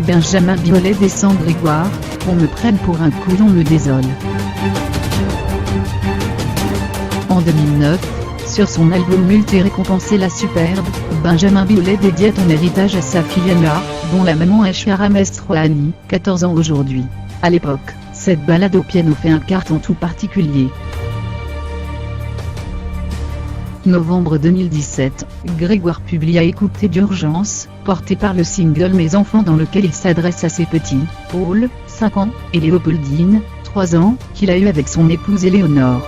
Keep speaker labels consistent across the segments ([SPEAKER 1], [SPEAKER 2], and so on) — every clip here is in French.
[SPEAKER 1] Benjamin Biolay descend Grégoire, qu'on me prenne pour un couillon me désole. En 2009, sur son album multi-récompensé La Superbe, Benjamin Biolay dédiait son héritage à sa fille Ella, dont la maman est Shara Mestrohani, 14 ans aujourd'hui. À l'époque, cette balade au piano fait un carton tout particulier. Novembre 2017, Grégoire publia Écoutez d'urgence, porté par le single Mes enfants dans lequel il s'adresse à ses petits, Paul, 5 ans, et Léopoldine, 3 ans, qu'il a eu avec son épouse Éléonore.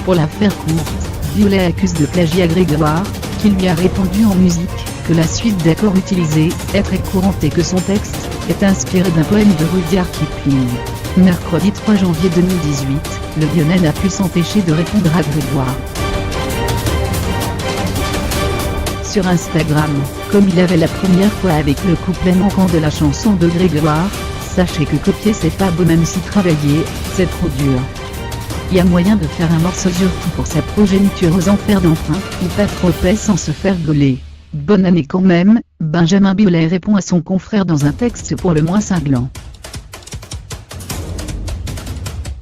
[SPEAKER 1] Pour la faire courte, Biolay accuse de plagiat Grégoire, qui lui a répondu en musique, que la suite d'accords utilisée est très courante et que son texte est inspiré d'un poème de Rudyard Kipling. Mercredi 3 janvier 2018, le Lyonnais n'a pu s'empêcher de répondre à Grégoire. Sur Instagram, comme il avait la première fois avec le couplet manquant de la chanson de Grégoire, sachez que copier c'est pas beau même si travailler, c'est trop dur. Y a moyen de faire un morceau surtout pour sa progéniture aux enfers d'enfin, ou pas trop paix sans se faire gauler. Bonne année quand même, Benjamin Biolay répond à son confrère dans un texte pour le moins cinglant.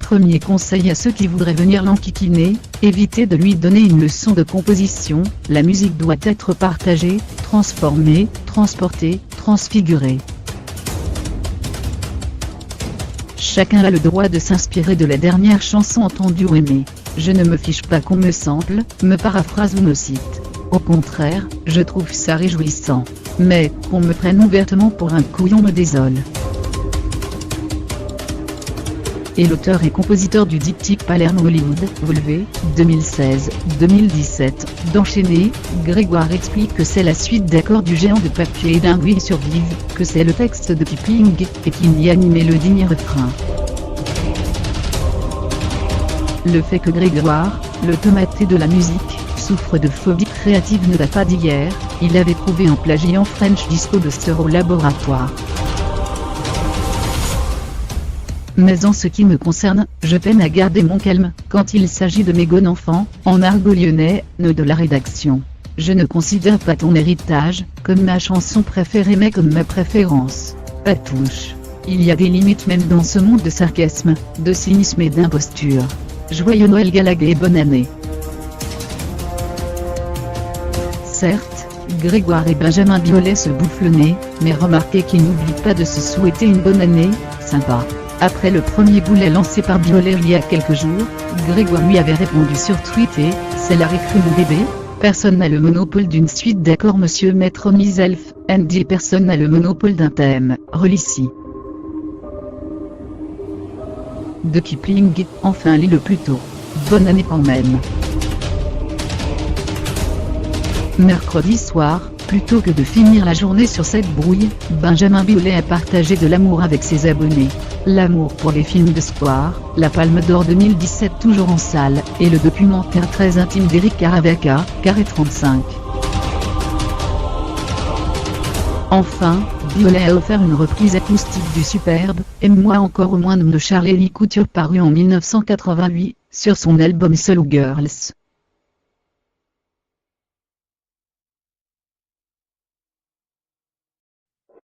[SPEAKER 1] Premier conseil à ceux qui voudraient venir l'enquiquiner, évitez de lui donner une leçon de composition, la musique doit être partagée, transformée, transportée, transfigurée. Chacun a le droit de s'inspirer de la dernière chanson entendue ou aimée. Je ne me fiche pas qu'on me sample, me paraphrase ou me cite. Au contraire, je trouve ça réjouissant. Mais, qu'on me prenne ouvertement pour un couillon me désole. Et l'auteur et compositeur du diptyque Palermo Hollywood, Volvé, 2016-2017, d'enchaîner, Grégoire explique que c'est la suite d'accords du géant de papier et d'Ingui survivent, que c'est le texte de Kipling, et qu'il n'y a ni mélodie ni refrain. Le fait que Grégoire, le tomaté de la musique, souffre de phobie créative ne date pas d'hier, il avait prouvé en plagiant French Disco de Sir au laboratoire. Mais en ce qui me concerne, je peine à garder mon calme, quand il s'agit de mes gonenfants, en argot lyonnais, nœud de la rédaction. Je ne considère pas ton héritage, comme ma chanson préférée mais comme ma préférence. Pas touche. Il y a des limites même dans ce monde de sarcasme, de cynisme et d'imposture. Joyeux Noël Gallagher et bonne année. Certes, Grégoire et Benjamin Biolay se bouffent le nez, mais remarquez qu'ils n'oublient pas de se souhaiter une bonne année, sympa. Après le premier boulet lancé par Biolay il y a quelques jours, Grégoire lui avait répondu sur Twitter, c'est la récrue mon bébé, personne n'a le monopole d'une suite d'accords monsieur Maître Myself, and personne n'a le monopole d'un thème, relici. De Kipling, enfin lis-le plus tôt. Bonne année quand même. Mercredi soir, plutôt que de finir la journée sur cette brouille, Benjamin Biolay a partagé de l'amour avec ses abonnés. L'amour pour les films de Square, la Palme d'Or 2017 toujours en salle, et le documentaire très intime d'Eric Caravaca, Carré 35. Enfin, Biolay a offert une reprise acoustique du superbe « Aime-moi encore au moins » de Charlie Couture paru en 1988, sur son album Solo Girls.